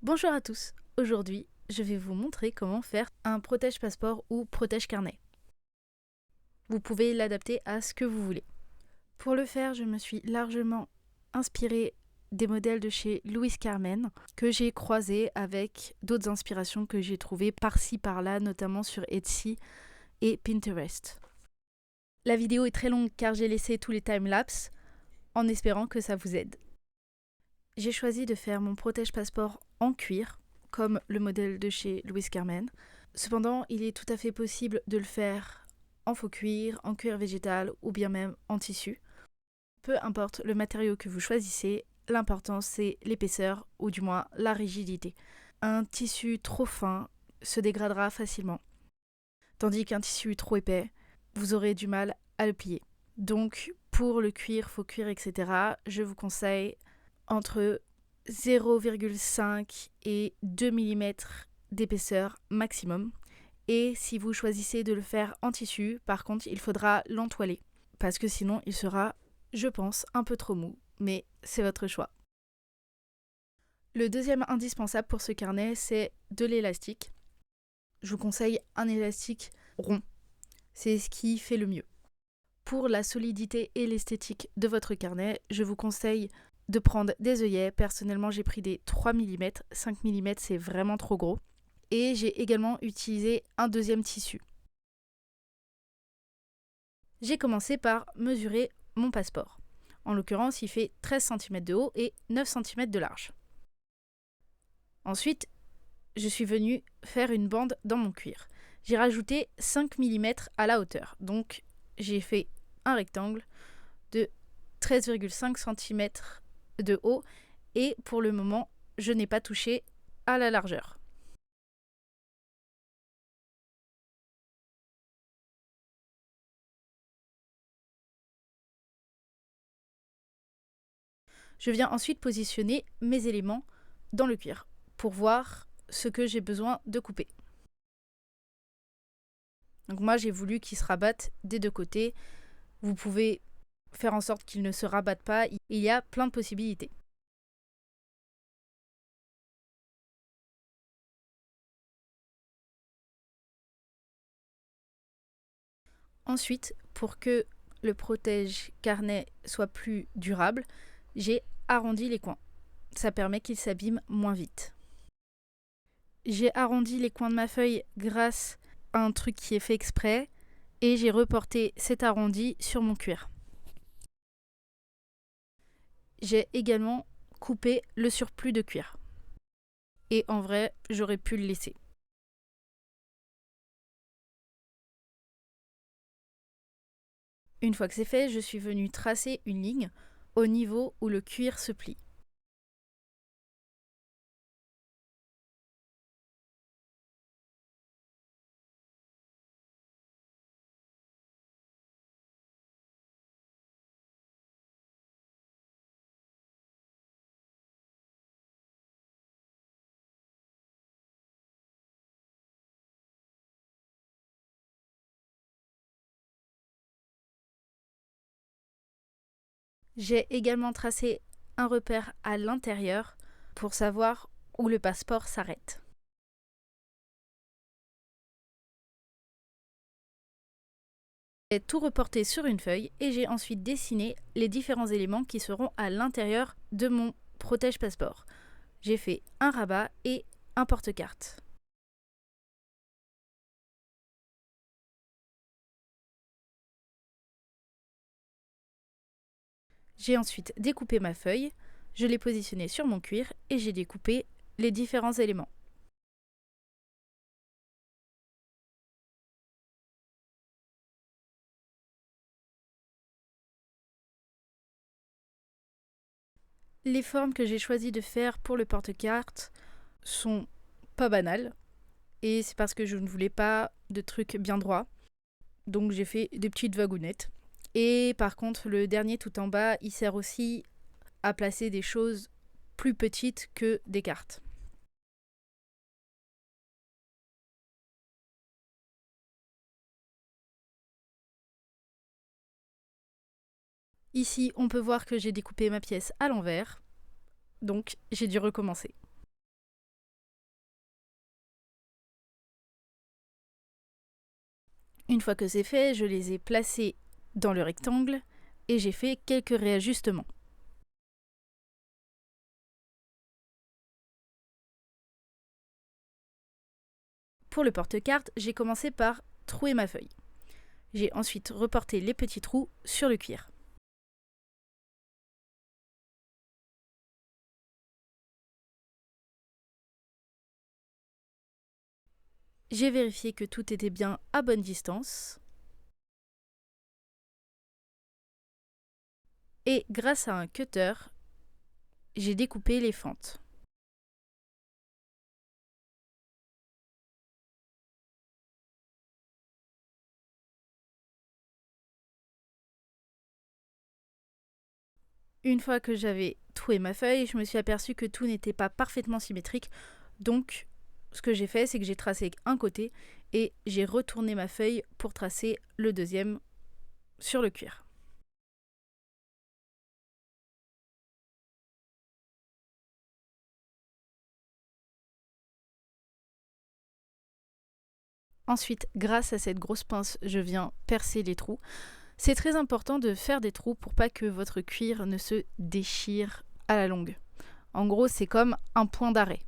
Bonjour à tous, aujourd'hui je vais vous montrer comment faire un protège-passeport ou protège-carnet. Vous pouvez l'adapter à ce que vous voulez. Pour le faire, je me suis largement inspirée des modèles de chez Louis Carmen que j'ai croisés avec d'autres inspirations que j'ai trouvées par-ci par-là, notamment sur Etsy et Pinterest. La vidéo est très longue car j'ai laissé tous les timelapses en espérant que ça vous aide. J'ai choisi de faire mon protège-passeport en cuir, comme le modèle de chez Louis Carmen. Cependant, il est tout à fait possible de le faire en faux cuir, en cuir végétal ou bien même en tissu. Peu importe le matériau que vous choisissez, l'important c'est l'épaisseur ou du moins la rigidité. Un tissu trop fin se dégradera facilement, tandis qu'un tissu trop épais, vous aurez du mal à le plier. Donc pour le cuir, faux cuir, etc., je vous conseille entre 0,5 et 2 mm d'épaisseur maximum. Et si vous choisissez de le faire en tissu, par contre, il faudra l'entoiler. Parce que sinon, il sera, je pense, un peu trop mou. Mais c'est votre choix. Le deuxième indispensable pour ce carnet, c'est de l'élastique. Je vous conseille un élastique rond. C'est ce qui fait le mieux. Pour la solidité et l'esthétique de votre carnet, je vous conseille de prendre des œillets. Personnellement, j'ai pris des 3 mm. 5 mm, c'est vraiment trop gros. Et j'ai également utilisé un deuxième tissu. J'ai commencé par mesurer mon passeport. En l'occurrence, il fait 13 cm de haut et 9 cm de large. Ensuite, je suis venue faire une bande dans mon cuir. J'ai rajouté 5 mm à la hauteur. Donc, j'ai fait un rectangle de 13,5 cm de haut et pour le moment, je n'ai pas touché à la largeur. Je viens ensuite positionner mes éléments dans le cuir pour voir ce que j'ai besoin de couper. Donc moi j'ai voulu qu'ils se rabattent des deux côtés. Vous pouvez faire en sorte qu'ils ne se rabattent pas. Il y a plein de possibilités. Ensuite, pour que le protège carnet soit plus durable, j'ai arrondi les coins. Ça permet qu'il s'abîme moins vite. J'ai arrondi les coins de ma feuille grâce à un truc qui est fait exprès et j'ai reporté cet arrondi sur mon cuir. J'ai également coupé le surplus de cuir. Et en vrai, j'aurais pu le laisser. Une fois que c'est fait, je suis venue tracer une ligne au niveau où le cuir se plie. J'ai également tracé un repère à l'intérieur pour savoir où le passeport s'arrête. J'ai tout reporté sur une feuille et j'ai ensuite dessiné les différents éléments qui seront à l'intérieur de mon protège-passeport. J'ai fait un rabat et un porte-carte. J'ai ensuite découpé ma feuille, je l'ai positionnée sur mon cuir et j'ai découpé les différents éléments. Les formes que j'ai choisi de faire pour le porte-carte sont pas banales et c'est parce que je ne voulais pas de trucs bien droits. Donc j'ai fait des petites wagounettes. Et par contre, le dernier tout en bas, il sert aussi à placer des choses plus petites que des cartes. Ici, on peut voir que j'ai découpé ma pièce à l'envers, donc j'ai dû recommencer. Une fois que c'est fait, je les ai placés dans le rectangle et j'ai fait quelques réajustements. Pour le porte-carte, j'ai commencé par trouer ma feuille. J'ai ensuite reporté les petits trous sur le cuir. J'ai vérifié que tout était bien à bonne distance. Et grâce à un cutter, j'ai découpé les fentes. Une fois que j'avais troué ma feuille, je me suis aperçue que tout n'était pas parfaitement symétrique. Donc, ce que j'ai fait, c'est que j'ai tracé un côté et j'ai retourné ma feuille pour tracer le deuxième sur le cuir. Ensuite, grâce à cette grosse pince, je viens percer les trous. C'est très important de faire des trous pour pas que votre cuir ne se déchire à la longue. En gros, c'est comme un point d'arrêt.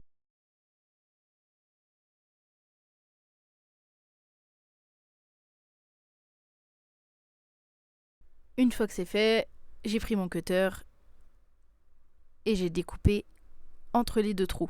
Une fois que c'est fait, j'ai pris mon cutter et j'ai découpé entre les deux trous.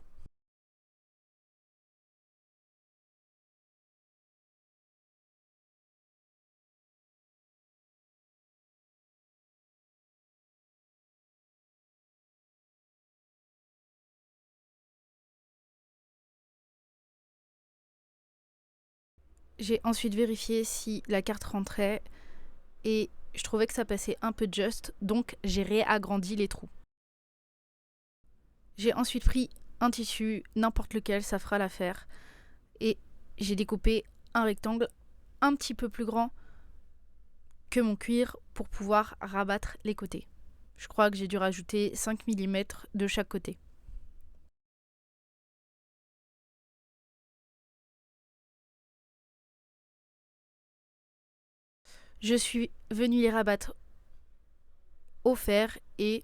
J'ai ensuite vérifié si la carte rentrait et je trouvais que ça passait un peu juste, donc j'ai réagrandi les trous. J'ai ensuite pris un tissu, n'importe lequel, ça fera l'affaire, et j'ai découpé un rectangle un petit peu plus grand que mon cuir pour pouvoir rabattre les côtés. Je crois que j'ai dû rajouter 5 mm de chaque côté. Je suis venue les rabattre au fer et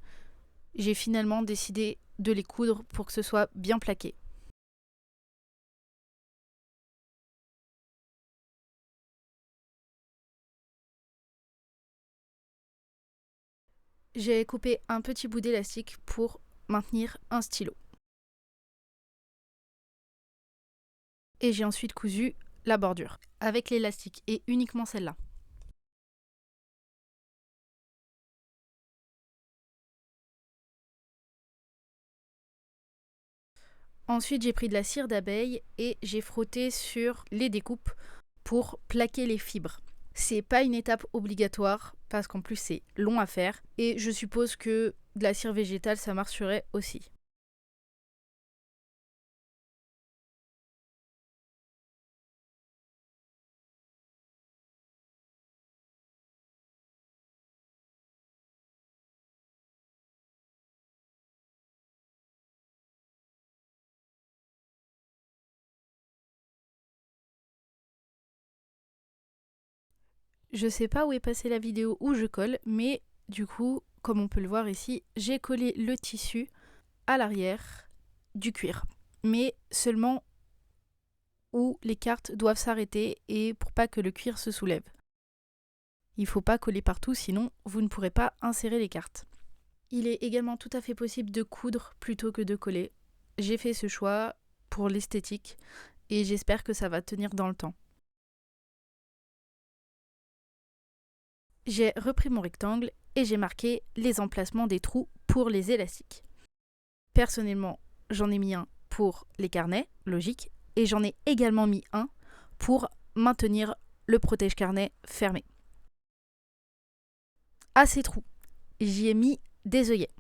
j'ai finalement décidé de les coudre pour que ce soit bien plaqué. J'ai coupé un petit bout d'élastique pour maintenir un stylo. Et j'ai ensuite cousu la bordure avec l'élastique et uniquement celle-là. Ensuite, j'ai pris de la cire d'abeille et j'ai frotté sur les découpes pour plaquer les fibres. C'est pas une étape obligatoire parce qu'en plus c'est long à faire et je suppose que de la cire végétale ça marcherait aussi. Je sais pas où est passée la vidéo où je colle, mais du coup, comme on peut le voir ici, j'ai collé le tissu à l'arrière du cuir, mais seulement où les cartes doivent s'arrêter et pour pas que le cuir se soulève. Il faut pas coller partout, sinon vous ne pourrez pas insérer les cartes. Il est également tout à fait possible de coudre plutôt que de coller. J'ai fait ce choix pour l'esthétique et j'espère que ça va tenir dans le temps. J'ai repris mon rectangle et j'ai marqué les emplacements des trous pour les élastiques. Personnellement, j'en ai mis un pour les carnets, logique, et j'en ai également mis un pour maintenir le protège-carnet fermé. À ces trous, j'y ai mis des œillets.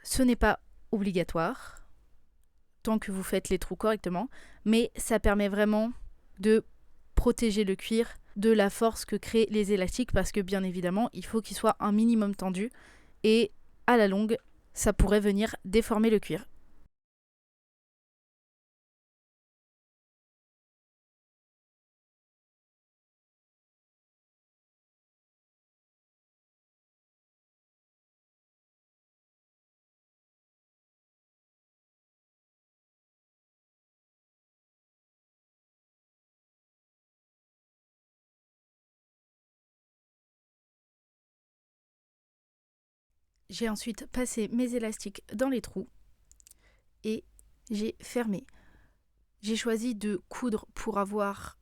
Ce n'est pas obligatoire tant que vous faites les trous correctement, mais ça permet vraiment de protéger le cuir de la force que créent les élastiques parce que bien évidemment, il faut qu'il soit un minimum tendu et à la longue, ça pourrait venir déformer le cuir. J'ai ensuite passé mes élastiques dans les trous et j'ai fermé. J'ai choisi de coudre pour avoir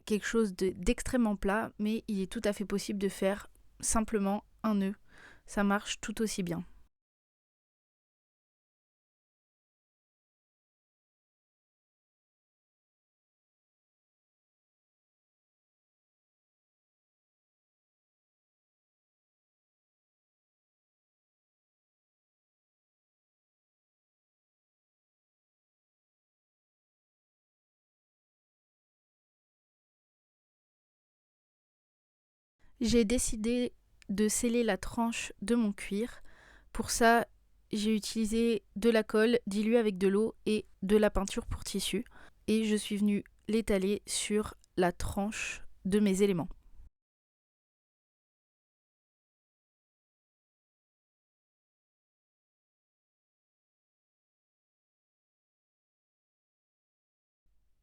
quelque chose d'extrêmement plat, mais il est tout à fait possible de faire simplement un nœud. Ça marche tout aussi bien. J'ai décidé de sceller la tranche de mon cuir. Pour ça, j'ai utilisé de la colle diluée avec de l'eau et de la peinture pour tissu. Et je suis venue l'étaler sur la tranche de mes éléments.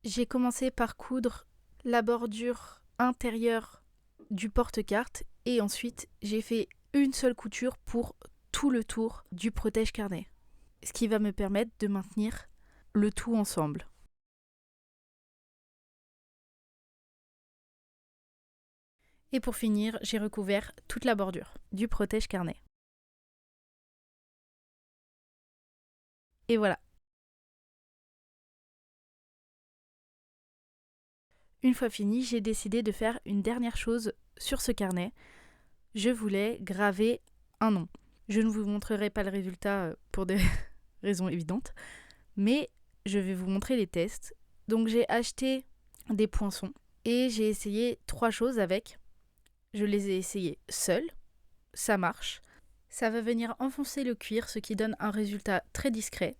J'ai commencé par coudre la bordure intérieure du porte-carte et ensuite j'ai fait une seule couture pour tout le tour du protège-carnet, ce qui va me permettre de maintenir le tout ensemble. Et pour finir, j'ai recouvert toute la bordure du protège-carnet. Et voilà. Une fois fini, j'ai décidé de faire une dernière chose sur ce carnet. Je voulais graver un nom. Je ne vous montrerai pas le résultat pour des raisons évidentes, mais je vais vous montrer les tests. Donc j'ai acheté des poinçons et j'ai essayé 3 choses avec. Je les ai essayés seuls, ça marche. Ça va venir enfoncer le cuir, ce qui donne un résultat très discret.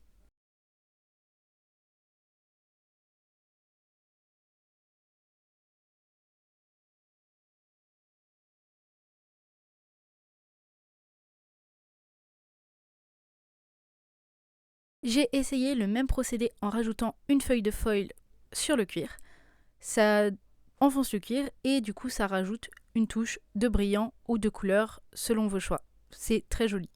J'ai essayé le même procédé en rajoutant une feuille de foil sur le cuir. Ça enfonce le cuir et du coup ça rajoute une touche de brillant ou de couleur selon vos choix. C'est très joli.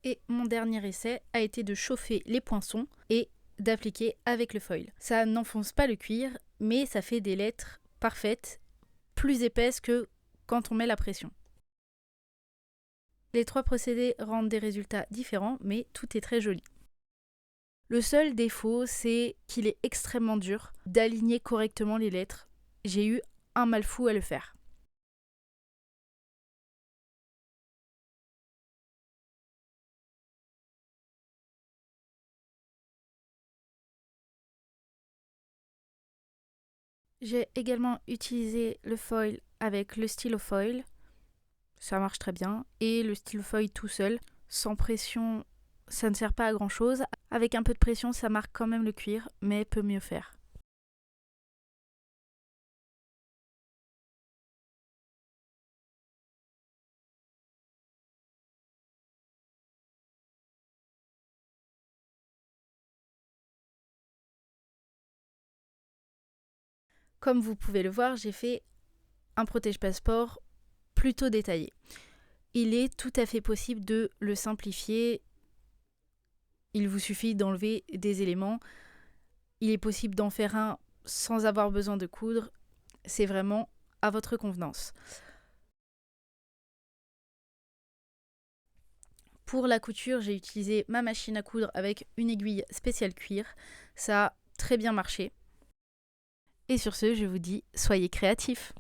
Et mon dernier essai a été de chauffer les poinçons et d'appliquer avec le foil. Ça n'enfonce pas le cuir, mais ça fait des lettres parfaites, plus épaisses que quand on met la pression. Les 3 procédés rendent des résultats différents, mais tout est très joli. Le seul défaut, c'est qu'il est extrêmement dur d'aligner correctement les lettres. J'ai eu un mal fou à le faire. J'ai également utilisé le foil avec le stylo foil. Ça marche très bien. Et le stylo foil tout seul, sans pression, ça ne sert pas à grand chose. Avec un peu de pression, ça marque quand même le cuir, mais peut mieux faire. Comme vous pouvez le voir, j'ai fait un protège-passeport plutôt détaillé. Il est tout à fait possible de le simplifier. Il vous suffit d'enlever des éléments. Il est possible d'en faire un sans avoir besoin de coudre. C'est vraiment à votre convenance. Pour la couture, j'ai utilisé ma machine à coudre avec une aiguille spéciale cuir. Ça a très bien marché. Et sur ce, je vous dis, soyez créatifs.